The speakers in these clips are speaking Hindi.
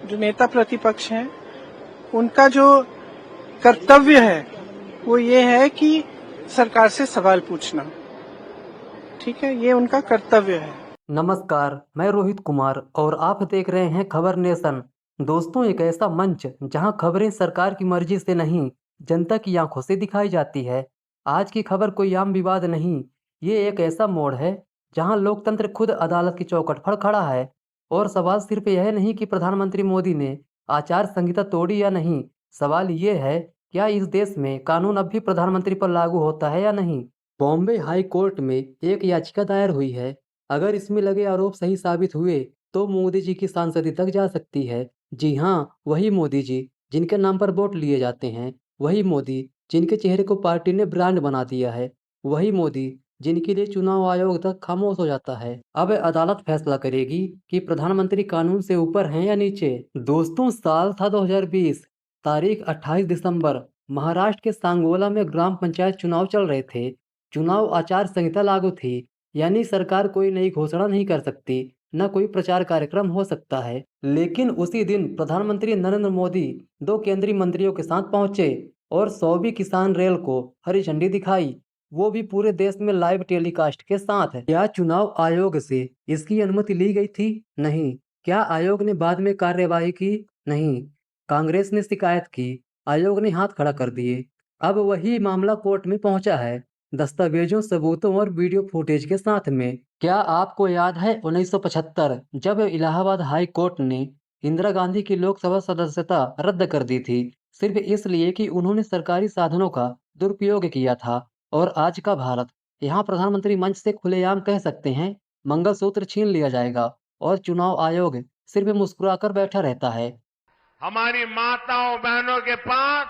जो नेता प्रतिपक्ष हैं उनका जो कर्तव्य है वो ये है कि सरकार से सवाल पूछना। ठीक है, ये उनका कर्तव्य है। नमस्कार, मैं रोहित कुमार और आप देख रहे हैं खबर नेशन। दोस्तों, एक ऐसा मंच जहां खबरें सरकार की मर्जी से नहीं, जनता की आंखों से दिखाई जाती है। आज की खबर कोई आम विवाद नहीं, ये एक ऐसा मोड़ है जहां लोकतंत्र खुद अदालत की चौखट पर खड़ा है। और सवाल सिर्फ यह नहीं कि प्रधानमंत्री मोदी ने आचार संहिता तोड़ी या नहीं, सवाल ये है क्या इस देश में कानून अब भी प्रधानमंत्री पर लागू होता है या नहीं। बॉम्बे हाई कोर्ट में एक याचिका दायर हुई है। अगर इसमें लगे आरोप सही साबित हुए तो मोदी जी की सांसदी तक जा सकती है। जी हाँ, वही मोदी जी जिनके नाम पर वोट लिए जाते हैं, वही मोदी जिनके चेहरे को पार्टी ने ब्रांड बना दिया है, वही मोदी जिनके लिए चुनाव आयोग तक खामोश हो जाता है। अब अदालत फैसला करेगी कि प्रधानमंत्री कानून से ऊपर हैं या नीचे। दोस्तों, साल था 2020, तारीख 28 दिसंबर। महाराष्ट्र के सांगोला में ग्राम पंचायत चुनाव चल रहे थे। चुनाव आचार संहिता लागू थी, यानी सरकार कोई नई घोषणा नहीं कर सकती, न कोई प्रचार कार्यक्रम हो सकता है। लेकिन उसी दिन प्रधानमंत्री नरेंद्र मोदी 2 केंद्रीय मंत्रियों के साथ पहुंचे और 100वीं किसान रेल को हरी झंडी दिखाई, वो भी पूरे देश में लाइव टेलीकास्ट के साथ। क्या चुनाव आयोग से इसकी अनुमति ली गई थी? नहीं। क्या आयोग ने बाद में कार्यवाही की? नहीं। कांग्रेस ने शिकायत की, आयोग ने हाथ खड़ा कर दिए। अब वही मामला कोर्ट में पहुंचा है, दस्तावेजों, सबूतों और वीडियो फुटेज के साथ में। क्या आपको याद है 1975 जब इलाहाबाद हाई कोर्ट ने इंदिरा गांधी की लोकसभा सदस्यता रद्द कर दी थी, सिर्फ इसलिए कि उन्होंने सरकारी साधनों का दुरुपयोग किया था। और आज का भारत, यहाँ प्रधानमंत्री मंच से खुलेआम कह सकते हैं मंगलसूत्र छीन लिया जाएगा और चुनाव आयोग सिर्फ मुस्कुराकर बैठा रहता है। हमारी माताओं बहनों के पास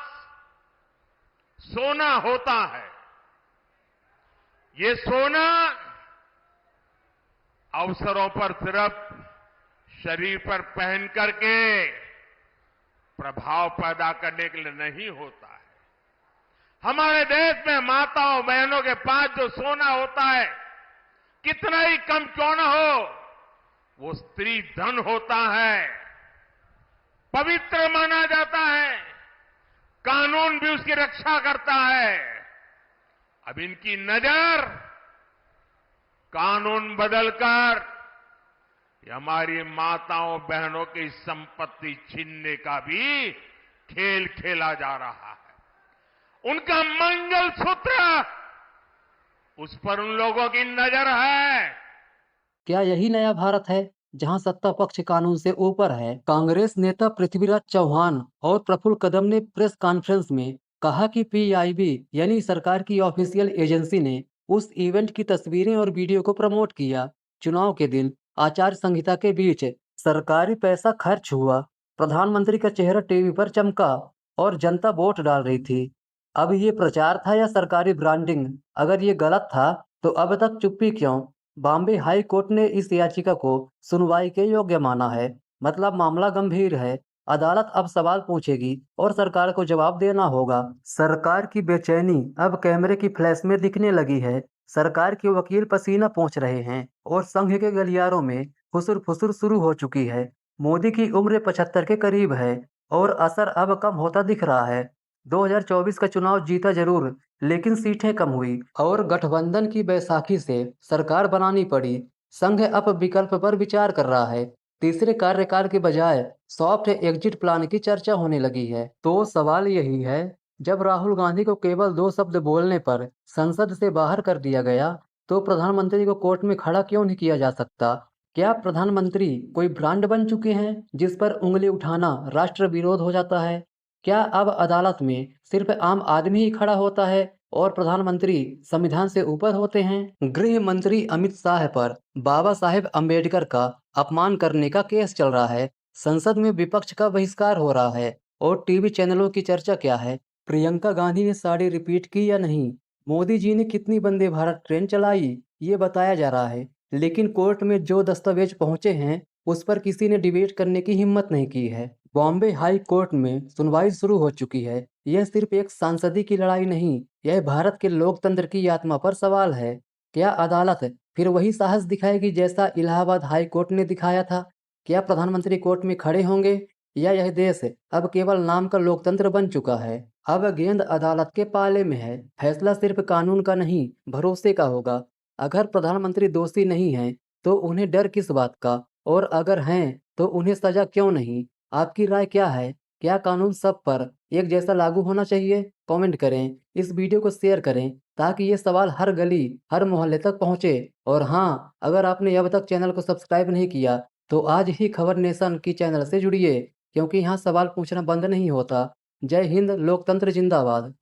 सोना होता है। ये सोना अवसरों पर सिर्फ शरीर पर पहन करके प्रभाव पैदा करने के लिए नहीं होता है। हमारे देश में माताओं बहनों के पास जो सोना होता है, कितना ही कम क्यों न हो, वो स्त्री धन होता है, पवित्र माना जाता है, कानून भी उसकी रक्षा करता है। अब इनकी नजर कानून बदलकर ये हमारी माताओं बहनों की संपत्ति छीनने का भी खेल खेला जा रहा है। उनका मंगलसूत्र, उस पर उन लोगों की नजर है। क्या यही नया भारत है जहां सत्ता पक्ष कानून से ऊपर है? कांग्रेस नेता पृथ्वीराज चौहान और प्रफुल्ल कदम ने प्रेस कॉन्फ्रेंस में कहा कि पीआईबी यानी सरकार की ऑफिशियल एजेंसी ने उस इवेंट की तस्वीरें और वीडियो को प्रमोट किया। चुनाव के दिन आचार संहिता के बीच सरकारी पैसा खर्च हुआ, प्रधानमंत्री का चेहरा टीवी पर चमका और जनता वोट डाल रही थी। अब ये प्रचार था या सरकारी ब्रांडिंग? अगर ये गलत था तो अब तक चुप्पी क्यों? बॉम्बे हाई कोर्ट ने इस याचिका को सुनवाई के योग्य माना है। मतलब मामला गंभीर है। अदालत अब सवाल पूछेगी और सरकार को जवाब देना होगा। सरकार की बेचैनी अब कैमरे की फ्लैश में दिखने लगी है। सरकार के वकील पसीना पोंछ रहे हैं और संघ के गलियारों में फुसुर फुसुर शुरू हो चुकी है। मोदी की उम्र 75 के करीब है और असर अब कम होता दिख रहा है। 2024 का चुनाव जीता जरूर, लेकिन सीटें कम हुई और गठबंधन की बैसाखी से सरकार बनानी पड़ी। संघ अब विकल्प पर विचार कर रहा है। तीसरे कार्यकाल के बजाय सॉफ्ट एग्जिट प्लान की चर्चा होने लगी है। तो सवाल यही है, जब राहुल गांधी को केवल 2 शब्द बोलने पर संसद से बाहर कर दिया गया, तो प्रधानमंत्री को कोर्ट में खड़ा क्यों नहीं किया जा सकता? क्या प्रधानमंत्री कोई ब्रांड बन चुके हैं जिस पर उंगली उठाना राष्ट्र विरोध हो जाता है? क्या अब अदालत में सिर्फ आम आदमी ही खड़ा होता है और प्रधानमंत्री संविधान से ऊपर होते हैं? गृह मंत्री अमित शाह पर बाबा साहेब अंबेडकर का अपमान करने का केस चल रहा है। संसद में विपक्ष का बहिष्कार हो रहा है और टीवी चैनलों की चर्चा क्या है? प्रियंका गांधी ने साड़ी रिपीट की या नहीं? मोदी जी ने कितनी वंदे भारत ट्रेन चलाई, ये बताया जा रहा है। लेकिन कोर्ट में जो दस्तावेज पहुंचे हैं उस पर किसी ने डिबेट करने की हिम्मत नहीं की है। बॉम्बे हाई कोर्ट में सुनवाई शुरू हो चुकी है। यह सिर्फ एक सांसदी की लड़ाई नहीं, यह भारत के लोकतंत्र की आत्मा पर सवाल है। क्या अदालत फिर वही साहस दिखाएगी जैसा इलाहाबाद हाई कोर्ट ने दिखाया था? क्या प्रधानमंत्री कोर्ट में खड़े होंगे या यह देश अब केवल नाम का लोकतंत्र बन चुका है? अब गेंद अदालत के पाले में है। फैसला सिर्फ कानून का नहीं, भरोसे का होगा। अगर प्रधानमंत्री दोषी नहीं हैं, तो उन्हें डर किस बात का? और अगर हैं, तो उन्हें सजा क्यों नहीं? आपकी राय क्या है? क्या कानून सब पर एक जैसा लागू होना चाहिए? कमेंट करें, इस वीडियो को शेयर करें ताकि ये सवाल हर गली, हर मोहल्ले तक पहुंचे। और हाँ, अगर आपने अब तक चैनल को सब्सक्राइब नहीं किया, तो आज ही खबर नेशन की चैनल से जुड़िए, क्योंकि यहाँ सवाल पूछना बंद नहीं होता। जय हिंद, लोकतंत्र जिंदाबाद।